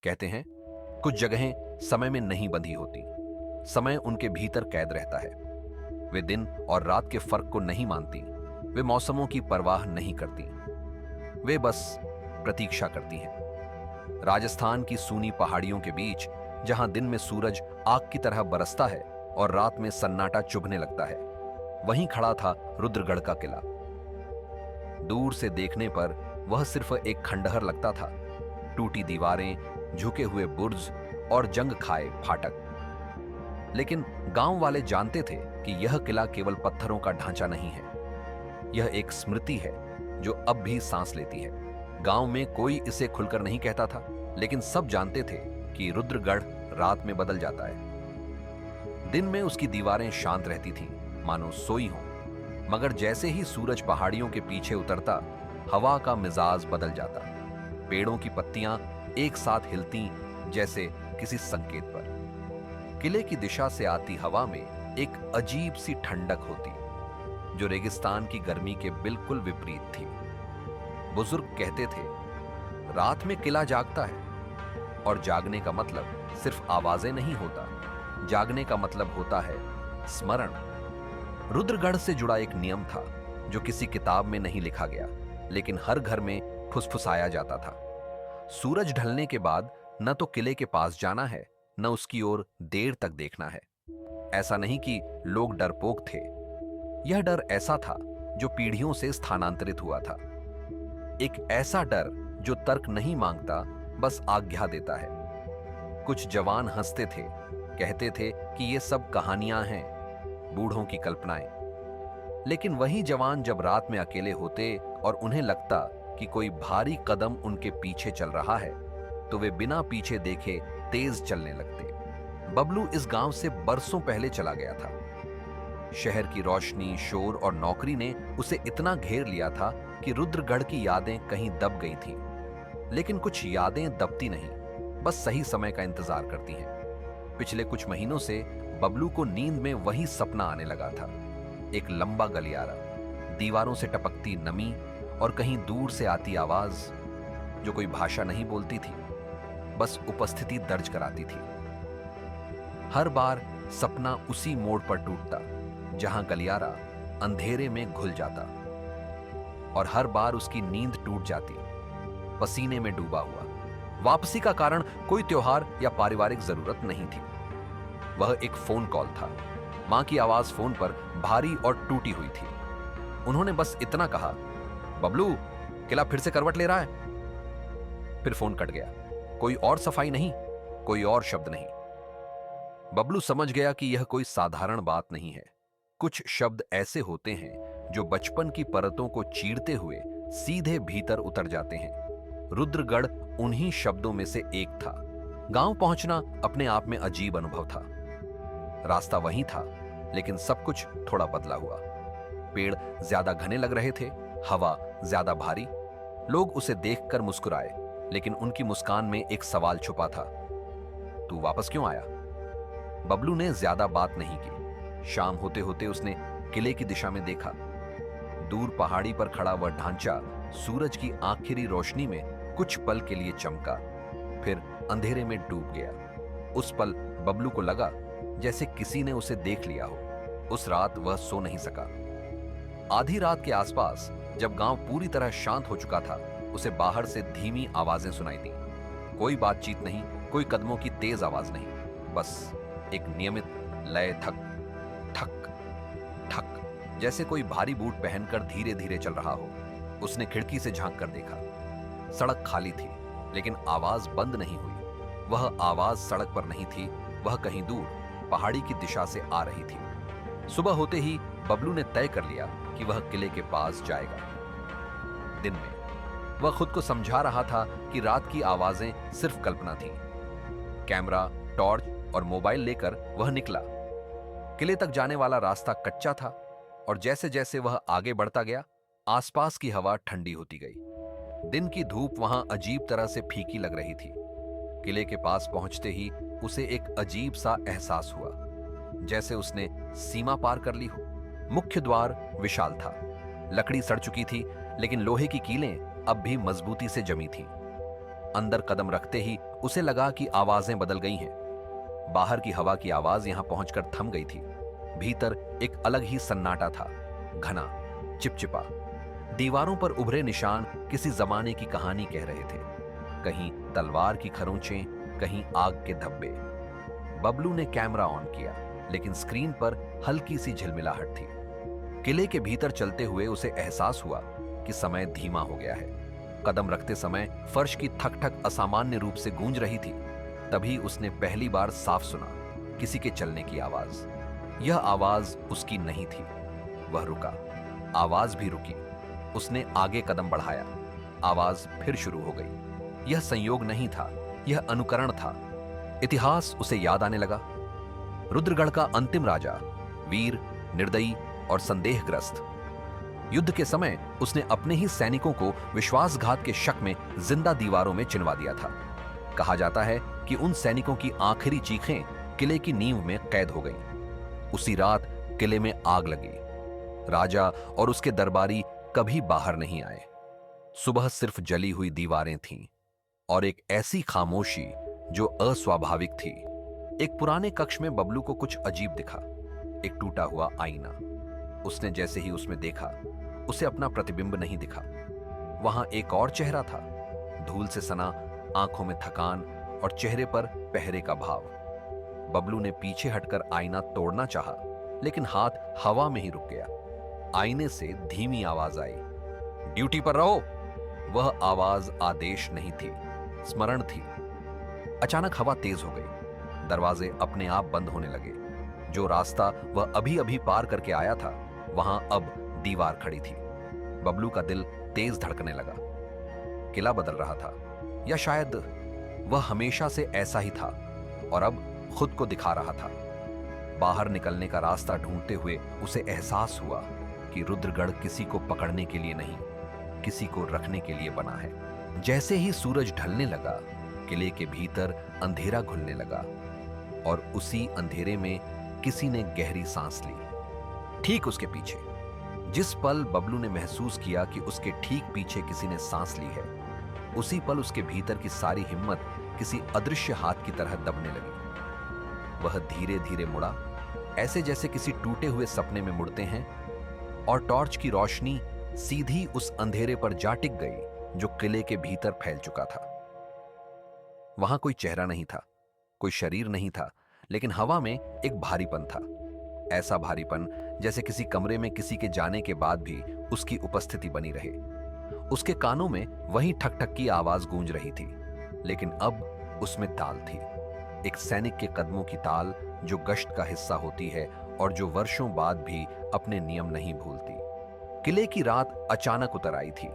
कहते हैं कुछ जगहें समय में नहीं बंधी होती, समय उनके भीतर कैद रहता है। वे दिन और रात के फर्क को नहीं मानती, वे मौसमों की परवाह नहीं करती, वे बस प्रतीक्षा करती हैं। राजस्थान की सूनी पहाड़ियों के बीच, जहां दिन में सूरज आग की तरह बरसता है और रात में सन्नाटा चुभने लगता है, वहीं खड़ा था रुद्रगढ़ का किला। दूर से देखने पर वह सिर्फ एक खंडहर लगता था, टूटी दीवारें, झुके हुए बुर्ज और जंग खाए फाटक। लेकिन गांव वाले जानते थे कि यह किला केवल पत्थरों का ढांचा नहीं है, यह एक स्मृति है जो अब भी सांस लेती है। गांव में कोई इसे खुलकर नहीं कहता था, लेकिन सब जानते थे कि रुद्रगढ़ रात में बदल जाता है। दिन में उसकी दीवारें शांत रहती थीं, मानो सोई हों, मगर जैसे ही सूरज पहाड़ियों के पीछे उतरता, हवा का मिजाज बदल जाता। पेड़ों की पत्तियां एक साथ हिलती, जैसे किसी संकेत पर। किले की दिशा से आती हवा में एक अजीब सी ठंडक होती, जो रेगिस्तान की गर्मी के बिल्कुल विपरीत थी। बुजुर्ग कहते थे, रात में किला जागता है, और जागने का मतलब सिर्फ आवाजें नहीं होता, जागने का मतलब होता है स्मरण। रुद्रगढ़ से जुड़ा एक नियम था जो किसी किताब में नहीं लिखा गया, लेकिन हर घर में फुसफुसाया जाता था। सूरज ढलने के बाद न तो किले के पास जाना है, न उसकी ओर देर तक देखना है। ऐसा नहीं कि लोग डरपोक थे, यह डर ऐसा था जो पीढ़ियों से स्थानांतरित हुआ था। एक ऐसा डर जो तर्क नहीं मांगता, बस आज्ञा देता है। कुछ जवान हंसते थे, कहते थे कि ये सब कहानियां हैं, बूढ़ों की कल्पनाएं। लेकिन वही जवान जब रात में अकेले होते और उन्हें लगता कि कोई भारी कदम उनके पीछे चल रहा है, तो वे बिना पीछे देखे तेज चलने लगते। बबलू इस गांव से बरसों पहले चला गया था। शहर की रोशनी, शोर और नौकरी ने उसे इतना घेर लिया था कि रुद्रगढ़ की यादें कहीं दब गई थीं। लेकिन कुछ यादें दबती नहीं, बस सही समय का इंतजार करती हैं। पिछले कुछ महीनों से बबलू को नींद में वही सपना आने लगा था। एक लंबा गलियारा, दीवारों से टपकती नमी और कहीं दूर से आती आवाज, जो कोई भाषा नहीं बोलती थी, बस उपस्थिति दर्ज कराती थी। हर बार सपना उसी मोड़ पर टूटता जहां गलियारा अंधेरे में घुल जाता, और हर बार उसकी नींद टूट जाती, पसीने में डूबा हुआ। वापसी का कारण कोई त्योहार या पारिवारिक जरूरत नहीं थी, वह एक फोन कॉल था। मां की आवाज फोन पर भारी और टूटी हुई थी। उन्होंने बस इतना कहा, बबलू, किला फिर से करवट ले रहा है। फिर फोन कट गया। कोई और सफाई नहीं, कोई और शब्द नहीं। बबलू समझ गया कि यह कोई साधारण बात नहीं है। कुछ शब्द ऐसे होते हैं जो बचपन की परतों को चीरते हुए सीधे भीतर उतर जाते हैं। रुद्रगढ़ उन्हीं शब्दों में से एक था। गांव पहुंचना अपने आप में अजीब अनुभव था। रास्ता वही था, लेकिन सब कुछ थोड़ा बदला हुआ। पेड़ ज्यादा घने लग रहे थे, हवा ज्यादा भारी। लोग उसे देखकर मुस्कुराए, लेकिन उनकी मुस्कान में एक सवाल छुपा था, तू वापस क्यों आया? बबलू ने ज्यादा बात नहीं की। शाम होते होते उसने किले की दिशा में देखा। दूर पहाड़ी पर खड़ा वह ढांचा सूरज की आखिरी रोशनी में कुछ पल के लिए चमका, फिर अंधेरे में डूब गया। उस पल बबलू को लगा जैसे किसी ने उसे देख लिया हो। उस रात वह सो नहीं सका। आधी रात के आसपास, जब गांव पूरी तरह शांत हो चुका था, उसे बाहर से धीमी आवाजें सुनाई दी। कोई बातचीत नहीं, कोई कदमों की तेज आवाज नहीं, बस एक नियमित लय, ठक ठक ठक, जैसे कोई भारी बूट पहनकर धीरे धीरे चल रहा हो। उसने खिड़की से झांक कर देखा। सड़क खाली थी, लेकिन आवाज बंद नहीं हुई। वह आवाज सड़क पर नहीं थी, वह कहीं दूर पहाड़ी की दिशा से आ रही थी। सुबह होते ही बबलू ने तय कर लिया कि वह किले के पास जाएगा। दिन में वह खुद को समझा रहा था कि रात की आवाजें सिर्फ कल्पना थी। कैमरा, टॉर्च और मोबाइल लेकर वह निकला। किले तक जाने वाला रास्ता कच्चा था, और जैसे जैसे वह आगे बढ़ता गया, आसपास की हवा ठंडी होती गई। दिन की धूप वहां अजीब तरह से फीकी लग रही थी। किले के पास पहुंचते ही उसे एक अजीब सा एहसास हुआ, जैसे उसने सीमा पार कर ली हो। मुख्य द्वार विशाल था। लकड़ी सड़ चुकी थी, लेकिन लोहे की कीलें अब भी मजबूती से जमी थीं। अंदर कदम रखते ही उसे लगा कि आवाजें बदल गई हैं। बाहर की हवा की आवाज यहां पहुंचकर थम गई थी। भीतर एक अलग ही सन्नाटा था, घना, चिपचिपा। दीवारों पर उभरे निशान किसी जमाने की कहानी कह रहे थे। कहीं तलवार की खरोंचें, कहीं आग के धब्बे। बबलू ने कैमरा ऑन किया, लेकिन स्क्रीन पर हल्की सी झिलमिलाहट थी। किले के भीतर चलते हुए उसे एहसास हुआ कि समय धीमा हो गया है। कदम रखते समय फर्श की ठक ठक असामान्य रूप से गूंज रही थी। तभी उसने पहली बार साफ सुना किसी के चलने की आवाज। यह आवाज उसकी नहीं थी। वह रुका, आवाज भी रुकी। उसने आगे कदम बढ़ाया, आवाज फिर शुरू हो गई। यह संयोग नहीं था, यह अनुकरण था। इतिहास उसे याद आने लगा। रुद्रगढ़ का अंतिम राजा, वीर, निर्दयी और संदेहग्रस्त। युद्ध के समय उसने अपने ही सैनिकों को विश्वासघात के शक में जिंदा दीवारों में चिनवा दिया था। कहा जाता है कि उन सैनिकों की आखिरी चीखें किले की नींव में कैद हो गईं। उसी रात किले में आग लगी। राजा और उसके दरबारी कभी बाहर नहीं आए। सुबह सिर्फ जली हुई दीवारें थीं और एक ऐसी खामोशी जो अस्वाभाविक थी। एक पुराने कक्ष में बबलू को कुछ अजीब दिखा। एक टूटा हुआ आईना। उसने जैसे ही उसमें देखा, उसे अपना प्रतिबिंब नहीं दिखा। वहां एक और चेहरा था, धूल से सना, आंखों में थकान और चेहरे पर पहरे का भाव। बबलू ने पीछे हटकर आईना तोड़ना चाहा, लेकिन हाथ हवा में ही रुक गया। आईने से धीमी आवाज आई, ड्यूटी पर रहो। वह आवाज आदेश नहीं थी, स्मरण थी। अचानक हवा तेज हो गई। दरवाजे अपने आप बंद होने लगे। जो रास्ता वह अभी अभी पार करके आया था, वहां अब दीवार खड़ी थी। बबलू का दिल तेज धड़कने लगा। किला बदल रहा था, या शायद वह हमेशा से ऐसा ही था और अब खुद को दिखा रहा था। बाहर निकलने का रास्ता ढूंढते हुए उसे एहसास हुआ कि रुद्रगढ़ किसी को पकड़ने के लिए नहीं, किसी को रखने के लिए बना है। जैसे ही सूरज ढलने लगा, किले के भीतर अंधेरा घुलने लगा और उसी अंधेरे में किसी ने गहरी सांस ली। ठीक उसके पीछे, जिस पल बबलू ने महसूस किया कि उसके ठीक पीछे किसी ने सांस ली है, उसी पल उसके भीतर की सारी हिम्मत किसी अदृश्य हाथ की तरह दबने लगी। वह धीरे धीरे मुड़ा, ऐसे जैसे किसी टूटे हुए सपने में मुड़ते हैं, और टॉर्च की रोशनी सीधी उस अंधेरे पर जा टिक गई जो किले के भीतर फैल चुका था। वहां कोई चेहरा नहीं था, कोई शरीर नहीं था, लेकिन हवा में एक भारीपन था। ऐसा भारीपन जैसे किसी कमरे में किसी के जाने के बाद भी उसकी उपस्थिति बनी रहे। उसके कानों में वही ठक ठक की आवाज गूंज रही थी, लेकिन अब उसमें ताल थी, एक सैनिक के कदमों की ताल जो गश्त का हिस्सा होती है और जो वर्षों बाद भी अपने नियम नहीं भूलती। किले की रात अचानक उतर आई थी।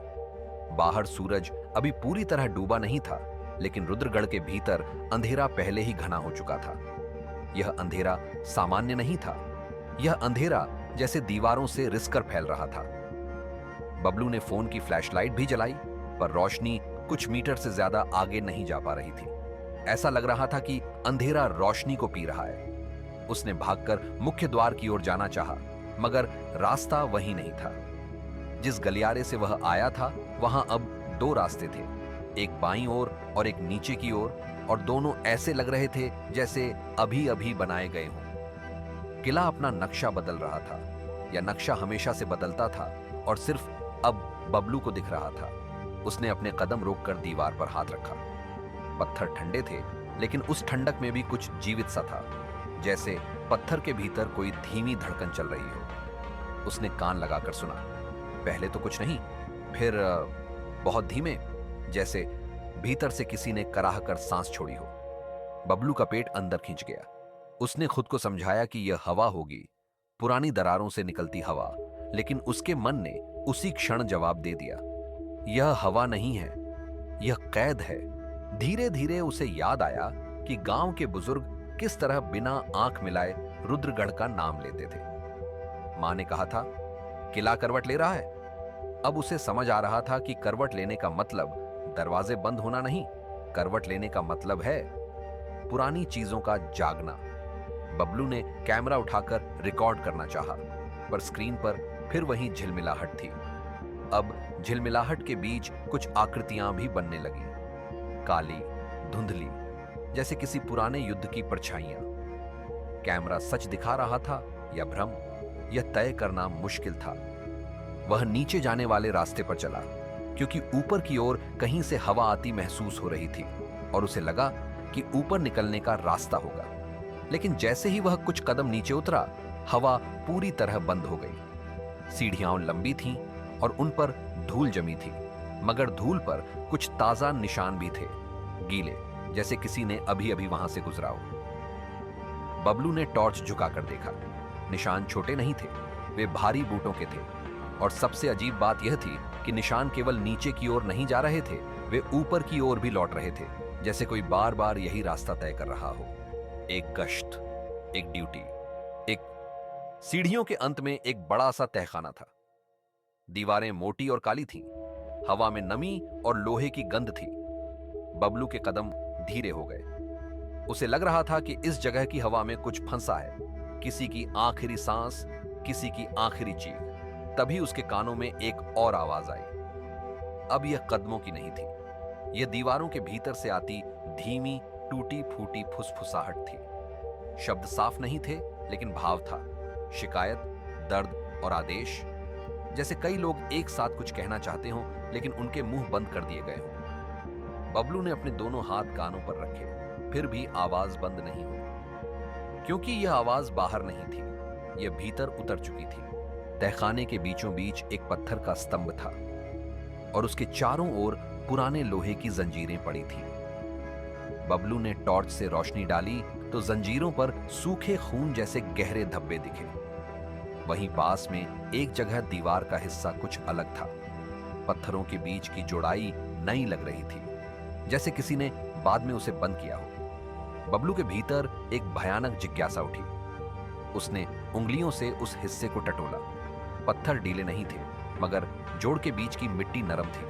बाहर सूरज अभी पूरी तरह डूबा नहीं था, लेकिन रुद्रगढ़ के भीतर अंधेरा पहले ही घना हो चुका था। यह अंधेरा सामान्य नहीं था। यह अंधेरा जैसे दीवारों से रिसकर फैल रहा था। बबलू ने फोन की फ्लैशलाइट भी जलाई, पर रोशनी कुछ मीटर से ज्यादा आगे नहीं जा पा रही थी। ऐसा लग रहा था कि अंधेरा रोशनी को पी रहा है। उसने भागकर मुख्य द्वार की ओर जाना चाहा, मगर रास्ता वही नहीं था। जिस गलियारे से वह आया था, वहां अब दो रास्ते थे, एक बाईं ओर और एक नीचे की ओर, और दोनों ऐसे लग रहे थे जैसे अभी अभी बनाए गए हों। किला अपना नक्शा बदल रहा था, या नक्शा हमेशा से बदलता था और सिर्फ अब बबलू को दिख रहा था। उसने अपने कदम रोककर दीवार पर हाथ रखा। पत्थर ठंडे थे, लेकिन उस ठंडक में भी कुछ जीवित सा था, जैसे पत्थर के भीतर कोई धीमी धड़कन चल रही हो। उसने कान लगाकर सुना। पहले तो कुछ नहीं, फिर बहुत धीमे, जैसे भीतर से किसी ने कराह कर सांस छोड़ी हो। बबलू का पेट अंदर खिंच गया। उसने खुद को समझाया कि यह हवा होगी, पुरानी दरारों से निकलती हवा, लेकिन उसके मन ने उसी क्षण जवाब दे दिया, यह हवा नहीं है, यह कैद है। धीरे धीरे उसे याद आया कि गांव के बुजुर्ग किस तरह बिना आंख मिलाए रुद्रगढ़ का नाम लेते थे। मां ने कहा था, किला करवट ले रहा है। अब उसे समझ आ रहा था कि करवट लेने का मतलब दरवाजे बंद होना नहीं, करवट लेने का मतलब है पुरानी चीजों का जागना। बबलू ने कैमरा उठाकर रिकॉर्ड करना चाहा, पर स्क्रीन पर फिर वही झिलमिलाहट थी। अब झिलमिलाहट के बीच कुछ आकृतियां भी बनने लगी। काली, धुंधली, जैसे किसी पुराने युद्ध की परछाइयां। कैमरा सच दिखा रहा था या भ्रम, यह तय करना मुश्किल था। वह नीचे जाने वाले रास्ते पर चला, क्योंकि ऊपर की ओर कहीं से हवा आती महसूस हो रही थी और उसे लगा कि ऊपर निकलने का रास्ता होगा। लेकिन जैसे ही वह कुछ कदम नीचे उतरा, हवा पूरी तरह बंद हो गई। सीढ़ियां लंबी थीं और उन पर धूल जमी थी, मगर धूल पर कुछ ताजा निशान भी थे, गीले, जैसे किसी ने अभी अभी वहां से गुजरा हो। बबलू ने टॉर्च झुकाकर देखा। निशान छोटे नहीं थे, वे भारी बूटों के थे, और सबसे अजीब बात यह थी कि निशान केवल नीचे की ओर नहीं जा रहे थे, वे ऊपर की ओर भी लौट रहे थे, जैसे कोई बार बार यही रास्ता तय कर रहा हो। एक गश्त, एक ड्यूटी, एक। सीढ़ियों के अंत में एक बड़ा सा तहखाना था। दीवारें मोटी और काली थीं, हवा में नमी और लोहे की गंध थी। बबलू के कदम धीरे हो गए। उसे लग रहा था कि इस जगह की हवा में कुछ फंसा है, किसी की आखिरी सांस, किसी की आखिरी चीख। तभी उसके कानों में एक और आवाज आई। अब यह कदमों की नहीं थी, यह दीवारों के भीतर से आती धीमी, टूटी फूटी फुसफुसाहट थी। शब्द साफ नहीं थे, लेकिन भाव था, शिकायत, दर्द और आदेश। जैसे कई लोग एक साथ कुछ कहना चाहते हों, लेकिन उनके मुंह बंद कर दिए गए हों। बबलू ने अपने दोनों हाथ कानों पर रखे, फिर भी आवाज बंद नहीं हुई, क्योंकि यह आवाज बाहर नहीं थी, यह भीतर उतर चुकी थी। तहखाने के बीचों बीच एक पत्थर का स्तंभ था और उसके चारों ओर पुराने लोहे की जंजीरें पड़ी थीं। बबलू ने टॉर्च से रोशनी डाली तो जंजीरों पर सूखे खून जैसे गहरे धब्बे दिखे। वहीं पास में एक जगह दीवार का हिस्सा कुछ अलग था। पत्थरों के बीच की जोड़ाई नई लग रही थी, जैसे किसी ने बाद में उसे बंद किया हो। बबलू के भीतर एक भयानक जिज्ञासा उठी। उसने उंगलियों से उस हिस्से को टटोला। पत्थर ढीले नहीं थे, मगर जोड़ के बीच की मिट्टी नरम थी,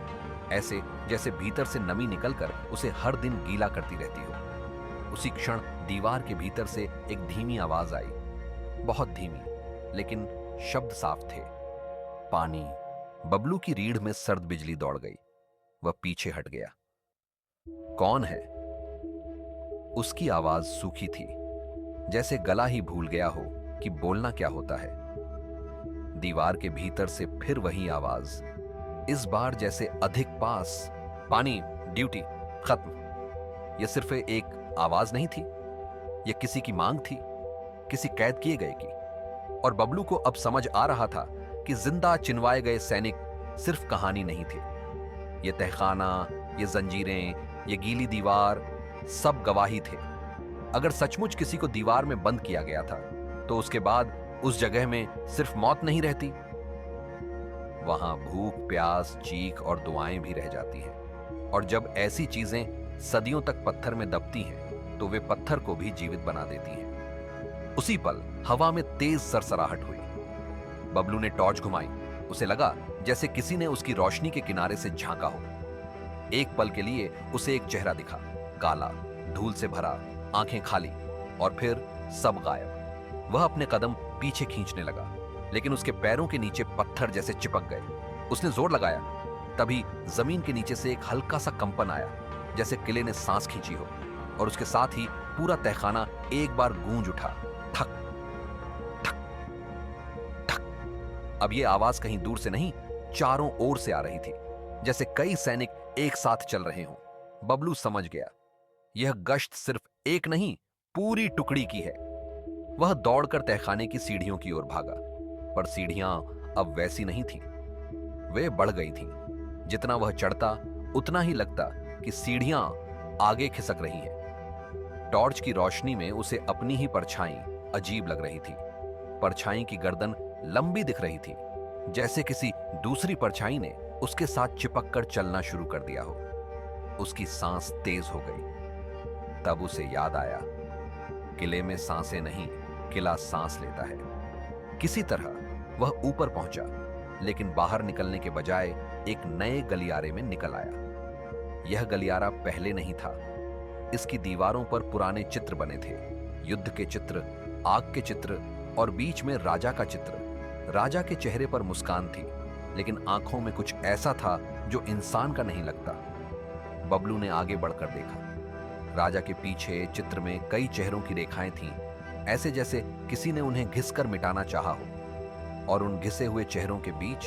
ऐसे जैसे भीतर से नमी निकलकर उसे हर दिन गीला करती रहती हो। उसी क्षण दीवार के भीतर से एक धीमी आवाज आई, बहुत धीमी, लेकिन शब्द साफ थे। पानी। बबलू की रीढ़ में सर्द बिजली दौड़ गई। वह पीछे हट गया। कौन है? उसकी आवाज सूखी थी, जैसे गला ही भूल गया हो कि बोलना क्या होता है। दीवार के भीतर से फिर वही आवाज, इस बार जैसे अधिक पास। पानी, ड्यूटी, खत्म। यह सिर्फ एक आवाज नहीं थी, यह किसी की मांग थी, किसी कैद किए गए की। और बबलू को अब समझ आ रहा था कि जिंदा चिनवाए गए सैनिक सिर्फ कहानी नहीं थे। यह तहखाना, ये जंजीरें, ये गीली दीवार, सब गवाही थे। अगर सचमुच किसी को दीवार में बंद किया गया था, तो उसके बाद उस जगह में सिर्फ मौत नहीं रहती, वहां भूख, प्यास, चीख और दुआएं भी रह जाती हैं। और जब ऐसी चीजें सदियों तक पत्थर में दबती हैं, तो वे पत्थर को भी जीवित बना देती हैं। उसी पल हवा में तेज सरसराहट हुई। बबलू ने टॉर्च घुमाई। उसे लगा जैसे किसी ने उसकी रोशनी के किनारे से झांका हो। एक पल के लिए उसे एक चेहरा दिखा, काला, धूल से भरा, आंखें खाली, और फिर सब गायब। वह अपने कदम पीछे खींचने लगा, लेकिन उसके पैरों के नीचे पत्थर जैसे चिपक गए। उसने जोर लगाया, तभी जमीन के नीचे से एक हल्का सा कंपन आया, जैसे किले ने सांस खींची हो, और उसके साथ ही पूरा तहखाना एक बार गूंज उठा, ठक ठक ठक। अब यह आवाज कहीं दूर से नहीं, चारों ओर से आ रही थी, जैसे कई सैनिक एक साथ चल रहे हों। बबलू समझ गया, यह गश्त सिर्फ एक नहीं, पूरी टुकड़ी की है। वह दौड़कर तहखाने की सीढ़ियों की ओर भागा, पर सीढ़ियां अब वैसी नहीं थीं। वे बढ़ गई थीं। जितना वह चढ़ता, उतना ही लगता कि सीढ़ियां आगे खिसक रही हैं। टॉर्च की रोशनी में उसे अपनी ही परछाई अजीब लग रही थी। परछाई की गर्दन लंबी दिख रही थी, जैसे किसी दूसरी परछाई ने उसके साथ चिपक कर चलना शुरू कर दिया हो। उसकी सांस तेज हो गई। तब उसे याद आया, किले में सांसें नहीं, किला सांस लेता है। किसी तरह वह ऊपर पहुंचा, लेकिन बाहर निकलने के बजाय एक नए गलियारे में निकल आया। यह गलियारा पहले नहीं था। इसकी दीवारों पर पुराने चित्र बने थे, युद्ध के चित्र, आग के चित्र, और बीच में राजा का चित्र। राजा के चेहरे पर मुस्कान थी, लेकिन आंखों में कुछ ऐसा था जो इंसान का नहीं लगता। बबलू ने आगे बढ़कर देखा। राजा के पीछे चित्र में कई चेहरों की रेखाएं थीं, ऐसे जैसे किसी ने उन्हें घिसकर मिटाना चाहा हो। और उन घिसे हुए चेहरों के बीच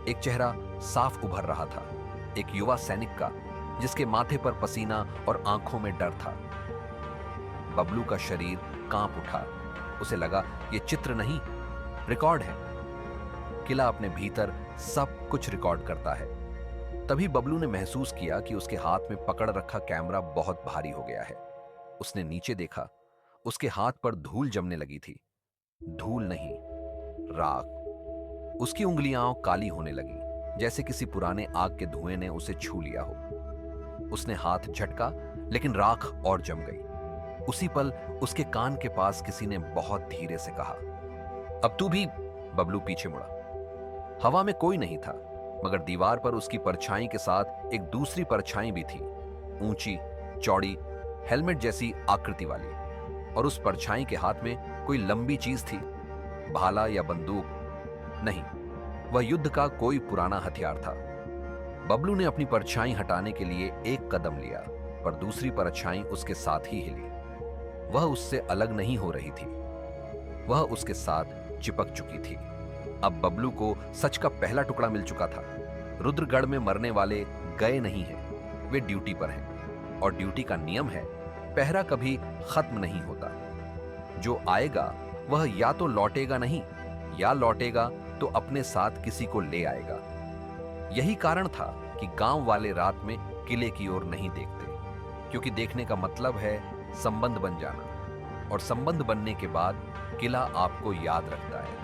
एक चेहरा साफ उभर रहा था, एक युवा सैनिक का, जिसके माथे पर पसीना और आंखों में डर था। बबलू का शरीर कांप उठा। उसे लगा ये चित्र नहीं, रिकॉर्ड है। किला अपने भीतर सब कुछ रिकॉर्ड करता है। तभी बबलू ने महसूस किया कि उसके हाथ में पकड़ रखा कैमरा बहुत भारी हो गया है। उसने नीचे देखा, उसके हाथ पर धूल जमने लगी थी। धूल नहीं, राख। उसकी उंगलियां काली होने लगी, जैसे किसी पुराने आग के धुएं ने उसे छू लिया हो। उसने हाथ झटका, लेकिन राख और जम गई। उसी पल उसके कान के पास किसी ने बहुत धीरे से कहा, अब तू भी। बबलू पीछे मुड़ा। हवा में कोई नहीं था, मगर दीवार पर उसकी परछाई के साथ एक दूसरी परछाई भी थी, ऊंची, चौड़ी, हेलमेट जैसी आकृति वाली। और उस परछाई के हाथ में कोई लंबी चीज थी, भाला या बंदूक नहीं, वह युद्ध का कोई पुराना हथियार था। बबलू ने अपनी परछाई हटाने के लिए एक कदम लिया, पर दूसरी परछाई उसके साथ ही हिली। वह उससे अलग नहीं हो रही थी, वह उसके साथ चिपक चुकी थी। अब बबलू को सच का पहला टुकड़ा मिल चुका था। रुद्रगढ़ में मरने वाले गए नहीं हैं, वे ड्यूटी पर हैं। और ड्यूटी का नियम है, पहरा कभी खत्म नहीं होता। जो आएगा वह या तो लौटेगा नहीं, या लौटेगा तो अपने साथ किसी को ले आएगा। यही कारण था कि गांव वाले रात में किले की ओर नहीं देखते, क्योंकि देखने का मतलब है संबंध बन जाना, और संबंध बनने के बाद किला आपको याद रखता है,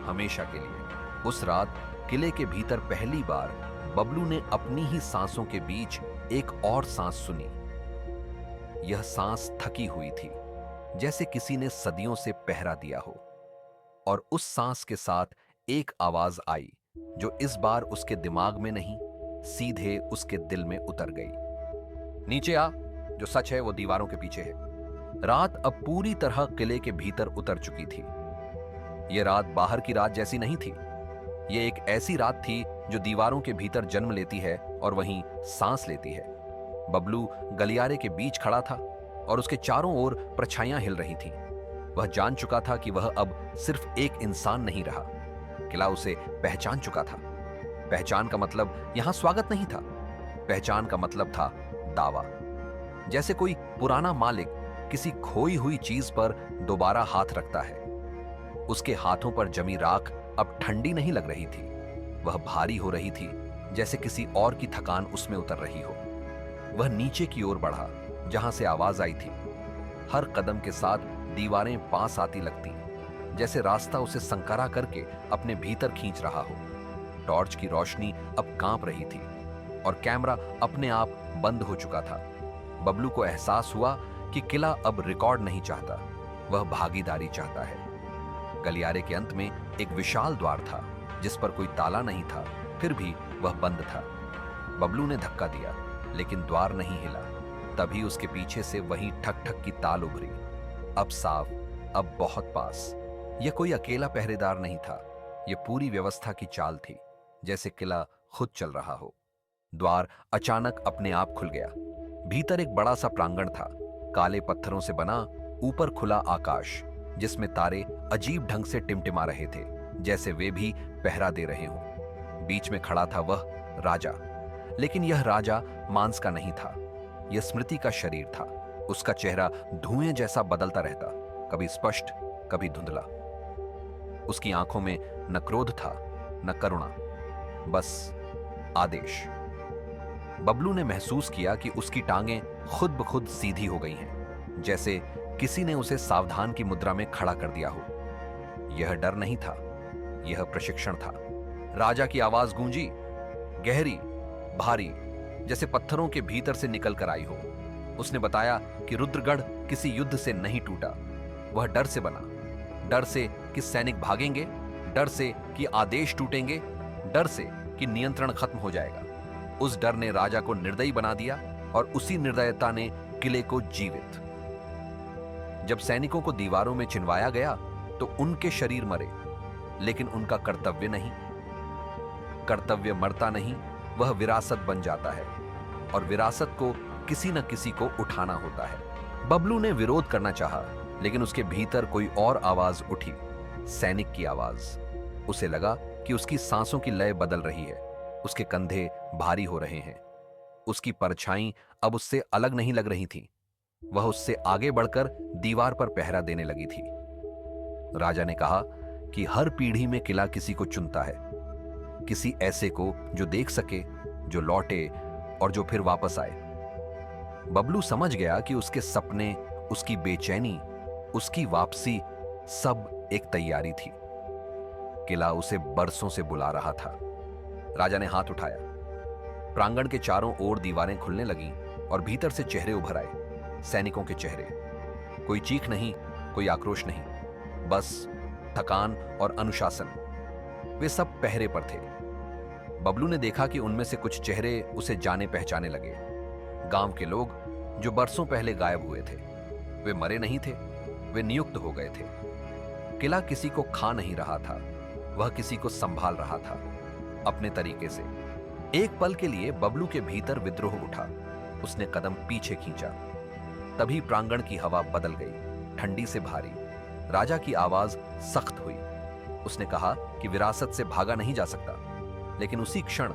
हमेशा के लिए। उस रात किले के भीतर पहली बार बबलू ने अपनी ही सांसों के बीच एक और सांस सुनी। यह सांस थकी हुई थी, जैसे किसी ने सदियों से पहरा दिया हो। और उस सांस के साथ एक आवाज आई, जो इस बार उसके दिमाग में नहीं, सीधे उसके दिल में उतर गई। नीचे आ, जो सच है वो दीवारों के पीछे है। रात अब पूरी तरह किले के भीतर उतर चुकी थी। यह रात बाहर की रात जैसी नहीं थी। यह एक ऐसी रात थी जो दीवारों के भीतर जन्म लेती है और वहीं सांस लेती है। बबलू गलियारे के बीच खड़ा था और उसके चारों ओर परछाइयां हिल रही थीं। वह जान चुका था कि वह अब सिर्फ एक इंसान नहीं रहा। किला उसे पहचान चुका था। पहचान का मतलब यहां स्वागत नहीं था, पहचान का मतलब था दावा। जैसे कोई पुराना मालिक किसी खोई हुई चीज पर दोबारा हाथ रखता है। उसके हाथों पर जमी राख अब ठंडी नहीं लग रही थी, वह भारी हो रही थी, जैसे किसी और की थकान उसमें उतर रही हो। वह नीचे की ओर बढ़ा, जहां से आवाज आई थी। हर कदम के साथ दीवारें पास आती लगती, जैसे रास्ता उसे संकरा करके अपने भीतर खींच रहा हो। टॉर्च की रोशनी अब कांप रही थी और कैमरा अपने आप बंद हो चुका था। बबलू को एहसास हुआ कि किला अब रिकॉर्ड नहीं चाहता, वह भागीदारी चाहता है। गलियारे के अंत में एक विशाल द्वार था, जिस पर कोई ताला नहीं था, फिर भी वह बंद था। बबलू ने धक्का दिया, लेकिन द्वार नहीं हिला। तभी उसके पीछे से वही ठक ठक की ताल उभरी, अब साफ, अब बहुत पास। यह कोई अकेला पहरेदार नहीं था, यह पूरी व्यवस्था की चाल थी, जैसे किला खुद चल रहा हो। द्वार अचानक अपने आप खुल गया। भीतर एक बड़ा सा प्रांगण था, काले पत्थरों से बना, ऊपर खुला आकाश, जिसमें तारे अजीब ढंग से टिमटिमा रहे थे, जैसे वे भी पहरा दे रहे हों। बीच में खड़ा था वह राजा, लेकिन यह राजा मांस का नहीं था, यह स्मृति का शरीर था। उसका चेहरा धुएं जैसा बदलता रहता, कभी स्पष्ट, कभी धुंधला। उसकी आंखों में न क्रोध था, न करुणा, बस आदेश। बबलू ने महसूस किया कि उसकी टांगें खुद ब खुद सीधी हो गई हैं, जैसे किसी ने उसे सावधान की मुद्रा में खड़ा कर दिया हो। यह डर नहीं था, यह प्रशिक्षण था। राजा की आवाज गूंजी, गहरी, भारी, जैसे पत्थरों के भीतर से निकल कर आई हो। उसने बताया कि रुद्रगढ़ किसी युद्ध से नहीं टूटा, वह डर से बना। डर से कि सैनिक भागेंगे, डर से कि आदेश टूटेंगे, डर से कि नियंत्रण खत्म हो जाएगा। उस डर ने राजा को निर्दयी बना दिया और उसी निर्दयता ने किले को जीवित। जब सैनिकों को दीवारों में चिनवाया गया तो उनके शरीर मरे, लेकिन उनका कर्तव्य नहीं। कर्तव्य मरता नहीं, वह विरासत बन जाता है। और विरासत को किसी न किसी को उठाना होता है। बबलू ने विरोध करना चाहा, लेकिन उसके भीतर कोई और आवाज उठी, सैनिक की आवाज। उसे लगा कि उसकी सांसों की लय बदल रही है, उसके कंधे भारी हो रहे हैं, उसकी परछाई अब उससे अलग नहीं लग रही थी। वह उससे आगे बढ़कर दीवार पर पहरा देने लगी थी। राजा ने कहा कि हर पीढ़ी में किला किसी को चुनता है, किसी ऐसे को जो देख सके, जो लौटे और जो फिर वापस आए। बबलू समझ गया कि उसके सपने, उसकी बेचैनी, उसकी वापसी सब एक तैयारी थी। किला उसे बरसों से बुला रहा था। राजा ने हाथ उठाया। प्रांगण के चारों ओर दीवारें खुलने लगीं और भीतर से चेहरे उभर आए, सैनिकों के चेहरे। कोई चीख नहीं, कोई आक्रोश नहीं, बस थकान और अनुशासन। वे सब पहरे पर थे। बबलू ने देखा कि उनमें से कुछ चेहरे उसे जाने पहचाने लगे। गांव के लोग जो बरसों पहले गायब हुए थे। वे मरे नहीं थे, वे नियुक्त हो गए थे। किला किसी को खा नहीं रहा था, वह किसी को संभाल रहा था, अपने तरीके से। एक पल के लिए बबलू के भीतर विद्रोह उठा। उसने कदम पीछे खींचा। तभी प्रांगण की हवा बदल गई, ठंडी से भारी। राजा की आवाज सख्त हुई। उसने कहा कि विरासत से भागा नहीं जा सकता। लेकिन उसी क्षण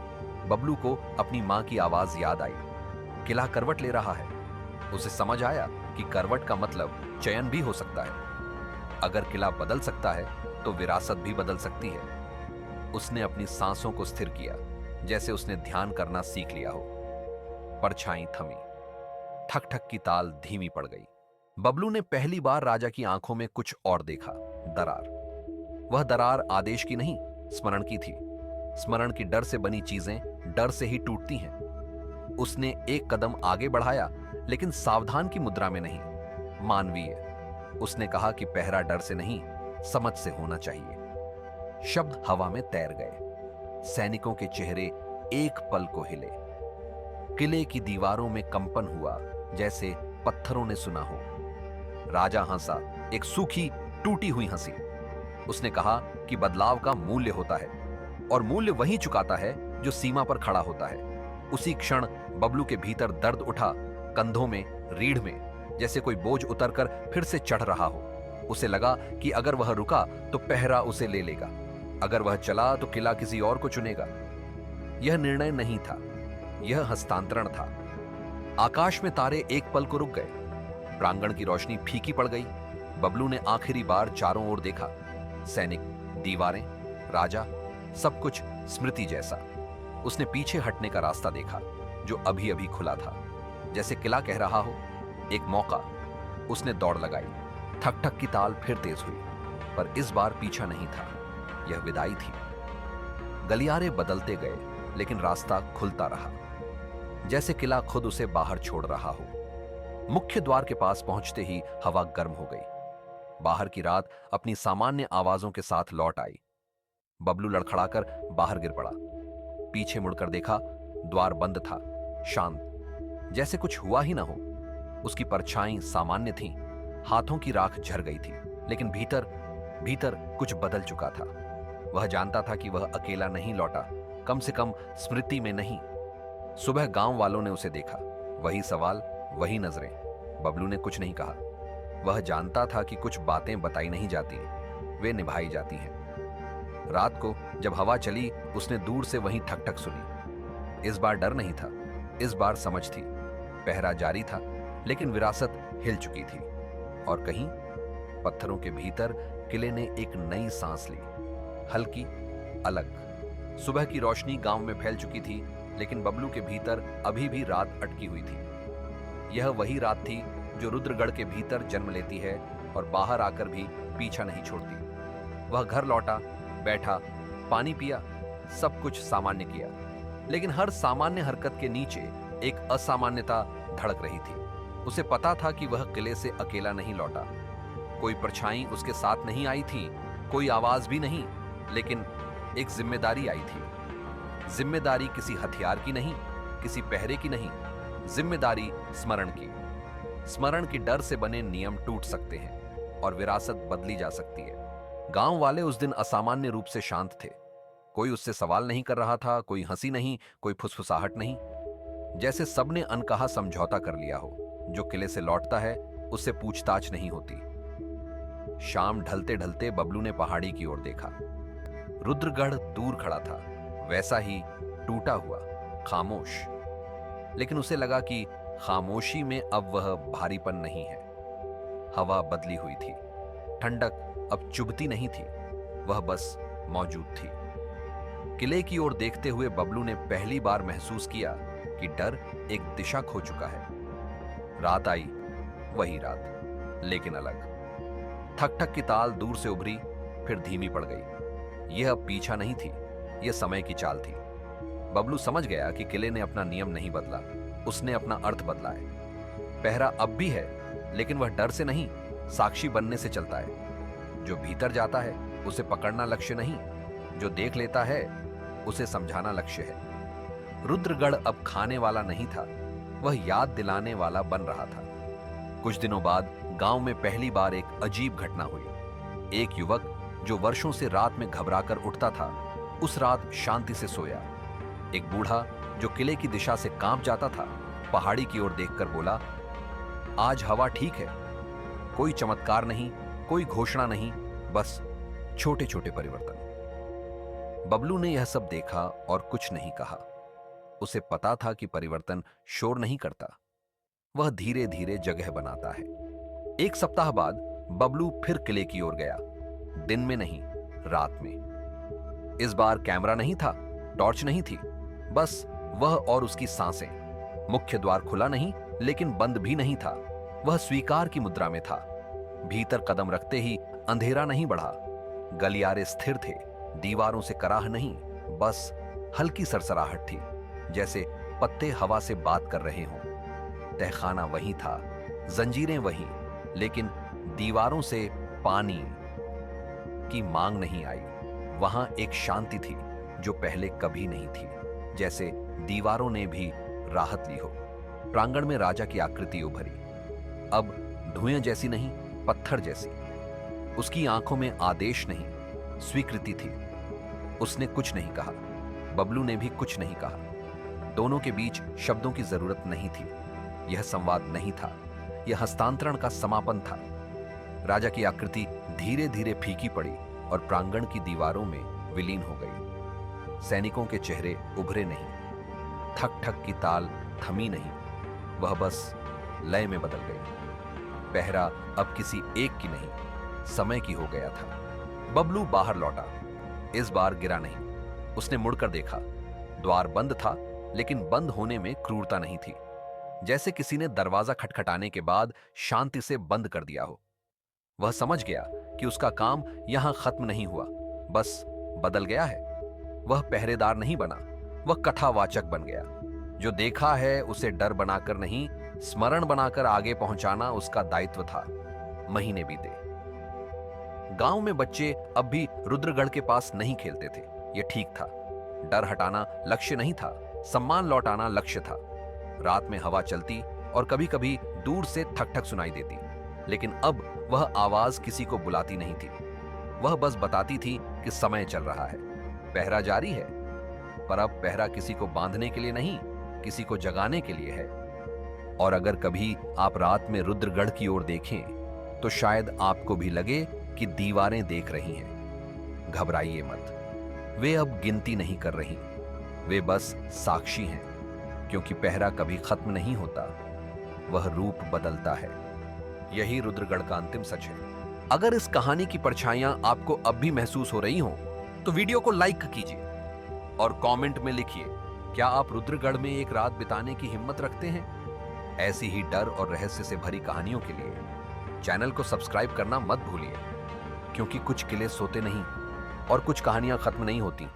बबलू को अपनी मां की आवाज याद आई। किला करवट ले रहा है। उसे समझ आया कि करवट का मतलब चयन भी हो सकता है। अगर किला बदल सकता है तो विरासत भी बदल सकती है। उसने अपनी सांसों को स्थिर किया, जैसे उसने ध्यान करना सीख लिया हो। परछाई थमी, ठक ठक की ताल धीमी पड़ गई। बबलू ने पहली बार राजा की आंखों में कुछ और देखा, दरार। वह दरार आदेश की नहीं, स्मरण की थी। स्मरण की डर से बनी चीजें डर से ही टूटती हैं। उसने एक कदम आगे बढ़ाया, लेकिन सावधान की मुद्रा में नहीं, मानवीय। उसने कहा कि पहरा डर से नहीं, समझ से होना चाहिए। शब्द हवा में तैर गए। सैनिकों के चेहरे एक पल को हिले। किले की दीवारों में कंपन हुआ, जैसे पत्थरों ने सुना हो। राजा हंसा, एक सूखी टूटी हुई हंसी। उसने कहा कि बदलाव का मूल्य होता है, और मूल्य वही चुकाता है जो सीमा पर खड़ा होता है। उसी क्षण बबलू के भीतर दर्द उठा, कंधों में, रीढ़ में, जैसे कोई बोझ उतरकर फिर से चढ़ रहा हो। उसे लगा कि अगर वह रुका तो पहरा उसे ले लेगा, अगर वह चला तो किला किसी और को चुनेगा। यह निर्णय नहीं था, यह हस्तांतरण था। आकाश में तारे एक पल को रुक गए। प्रांगण की रोशनी फीकी पड़ गई। बबलू ने आखिरी बार चारों ओर देखा। सैनिक, दीवारें, राजा, सब कुछ स्मृति जैसा। उसने पीछे हटने का रास्ता देखा, जो अभी अभी खुला था, जैसे किला कह रहा हो, एक मौका। उसने दौड़ लगाई। ठक ठक की ताल फिर तेज हुई, पर इस बार पीछा नहीं था, यह विदाई थी। गलियारे बदलते गए, लेकिन रास्ता खुलता रहा, जैसे किला खुद उसे बाहर छोड़ रहा हो। मुख्य द्वार के पास पहुंचते ही हवा गर्म हो गई। बाहर की रात अपनी सामान्य आवाजों के साथ लौट आई। बबलू लड़खड़ाकर बाहर गिर पड़ा। पीछे मुड़कर देखा, द्वार बंद था, शांत, जैसे कुछ हुआ ही ना हो। उसकी परछाई सामान्य थी, हाथों की राख झर गई थी, लेकिन भीतर भीतर कुछ बदल चुका था। वह जानता था कि वह अकेला नहीं लौटा, कम से कम स्मृति में नहीं। सुबह गांव वालों ने उसे देखा, वही सवाल, वही नजरें। बबलू ने कुछ नहीं कहा। वह जानता था कि कुछ बातें बताई नहीं जाती, वे निभाई जाती हैं। रात को जब हवा चली, उसने दूर से वही ठक ठक सुनी। इस बार डर नहीं था, इस बार समझ थी। पहरा जारी था, लेकिन विरासत हिल चुकी थी। और कहीं पत्थरों के भीतर किले ने एक नई सांस ली, हल्की, अलग। सुबह की रोशनी गांव में फैल चुकी थी, लेकिन बबलू के भीतर अभी भी रात अटकी हुई थी। यह वही रात थी जो रुद्रगढ़ के भीतर जन्म लेती है और बाहर आकर भी पीछा नहीं छोड़ती। वह घर लौटा, बैठा, पानी पिया, सब कुछ सामान्य किया, लेकिन हर सामान्य हरकत के नीचे एक असामान्यता धड़क रही थी। उसे पता था कि वह किले से अकेला नहीं लौटा। कोई परछाई उसके साथ नहीं आई थी, कोई आवाज भी नहीं, लेकिन एक जिम्मेदारी आई थी। जिम्मेदारी किसी हथियार की नहीं, किसी पहरे की नहीं, जिम्मेदारी स्मरण की। स्मरण के डर से बने नियम टूट सकते हैं और विरासत बदली जा सकती है। गांव वाले उस दिन असामान्य रूप से शांत थे। कोई उससे सवाल नहीं कर रहा था, कोई हंसी नहीं, कोई फुसफुसाहट नहीं। जैसे सबने अनकहा समझौता कर लिया हो। जो किले से लौटता है उससे पूछताछ नहीं होती। शाम ढलते ढलते बबलू ने पहाड़ी की ओर देखा। रुद्रगढ़ दूर खड़ा था, वैसा ही टूटा हुआ, खामोश। लेकिन उसे लगा कि खामोशी में अब वह भारीपन नहीं है। हवा बदली हुई थी, ठंडक अब चुभती नहीं थी, वह बस मौजूद थी। किले की ओर देखते हुए बबलू ने पहली बार महसूस किया कि डर एक दिशा खो चुका है। रात आई, वही रात, लेकिन अलग। ठक ठक की ताल दूर से उभरी, फिर धीमी पड़ गई। यह अब पीछा नहीं थी, यह समय की चाल थी। बबलू समझ गया कि किले ने अपना नियम नहीं बदला, उसने अपना अर्थ बदला है। पहरा अब भी है, लेकिन वह डर से नहीं, साक्षी बनने से चलता है। जो भीतर जाता है उसे पकड़ना लक्ष्य नहीं, जो देख लेता है उसे समझाना लक्ष्य है। रुद्रगढ़ अब खाने वाला नहीं था, वह याद दिलाने वाला बन रहा था। कुछ दिनों बाद गांव में पहली बार एक अजीब घटना हुई। एक युवक जो वर्षों से रात में घबराकर उठता था, उस रात शांति से सोया। एक बूढ़ा जो किले की दिशा से कांप जाता था, पहाड़ी की ओर देखकर बोला, आज हवा ठीक है। कोई चमत्कार नहीं, कोई घोषणा नहीं, बस छोटे छोटे परिवर्तन। बबलू ने यह सब देखा और कुछ नहीं कहा। उसे पता था कि परिवर्तन शोर नहीं करता, वह धीरे धीरे जगह बनाता है। एक सप्ताह बाद बबलू फिर किले की ओर गया, दिन में नहीं, रात में। इस बार कैमरा नहीं था, टॉर्च नहीं थी, बस वह और उसकी सांसें। मुख्य द्वार खुला नहीं, लेकिन बंद भी नहीं था, वह स्वीकार की मुद्रा में था। भीतर कदम रखते ही अंधेरा नहीं बढ़ा, गलियारे स्थिर थे, दीवारों से कराह नहीं, बस हल्की सरसराहट थी, जैसे पत्ते हवा से बात कर रहे हों। तहखाना वही था, जंजीरें वही, लेकिन दीवारों से पानी की मांग नहीं आई। वहां एक शांति थी जो पहले कभी नहीं थी, जैसे दीवारों ने भी राहत ली हो। प्रांगण में राजा की आकृति उभरी, अब धुएं जैसी नहीं, पत्थर जैसी। उसकी आंखों में आदेश नहीं, स्वीकृति थी। उसने कुछ नहीं कहा, बबलू ने भी कुछ नहीं कहा। दोनों के बीच शब्दों की जरूरत नहीं थी। यह संवाद नहीं था, यह हस्तांतरण का समापन था। राजा की आकृति धीरे धीरे फीकी पड़ी और प्रांगण की दीवारों में विलीन हो गई। सैनिकों के चेहरे उभरे नहीं, ठक ठक की ताल थमी नहीं, वह बस लय में बदल गई। पहरा अब किसी एक की नहीं, समय की हो गया था। बबलू बाहर लौटा, इस बार गिरा नहीं। उसने मुड़कर देखा, द्वार बंद था, लेकिन बंद होने में क्रूरता नहीं थी, जैसे किसी ने दरवाजा खटखटाने के बाद शांति से बंद कर दिया हो। वह समझ गया कि उसका काम यहां खत्म नहीं हुआ, बस बदल गया है। वह पहरेदार नहीं बना, वह कथावाचक बन गया। जो देखा है उसे डर बनाकर नहीं, स्मरण बनाकर आगे पहुंचाना उसका दायित्व था। महीने बीते। गांव में बच्चे अब भी रुद्रगढ़ के पास नहीं खेलते थे, यह ठीक था। डर हटाना लक्ष्य नहीं था, सम्मान लौटाना लक्ष्य था। रात में हवा चलती और कभी कभी दूर से ठक ठक सुनाई देती, लेकिन अब वह आवाज किसी को बुलाती नहीं थी। वह बस बताती थी कि समय चल रहा है, पहरा जारी है। पर अब पहरा किसी को बांधने के लिए नहीं, किसी को जगाने के लिए है। और अगर कभी आप रात में रुद्रगढ़ की ओर देखें तो शायद आपको भी लगे कि दीवारें देख रही हैं। घबराइए मत, वे अब गिनती नहीं कर रही, वे बस साक्षी हैं, क्योंकि पहरा कभी खत्म नहीं होता, वह रूप बदलता है। यही रुद्रगढ़ का अंतिम सच है। अगर इस कहानी की परछाइयां आपको अब भी महसूस हो रही हों, तो वीडियो को लाइक कीजिए और कमेंट में लिखिए, क्या आप रुद्रगढ़ में एक रात बिताने की हिम्मत रखते हैं? ऐसी ही डर और रहस्य से भरी कहानियों के लिए चैनल को सब्सक्राइब करना मत भूलिए, क्योंकि कुछ किले सोते नहीं और कुछ कहानियां खत्म नहीं होती।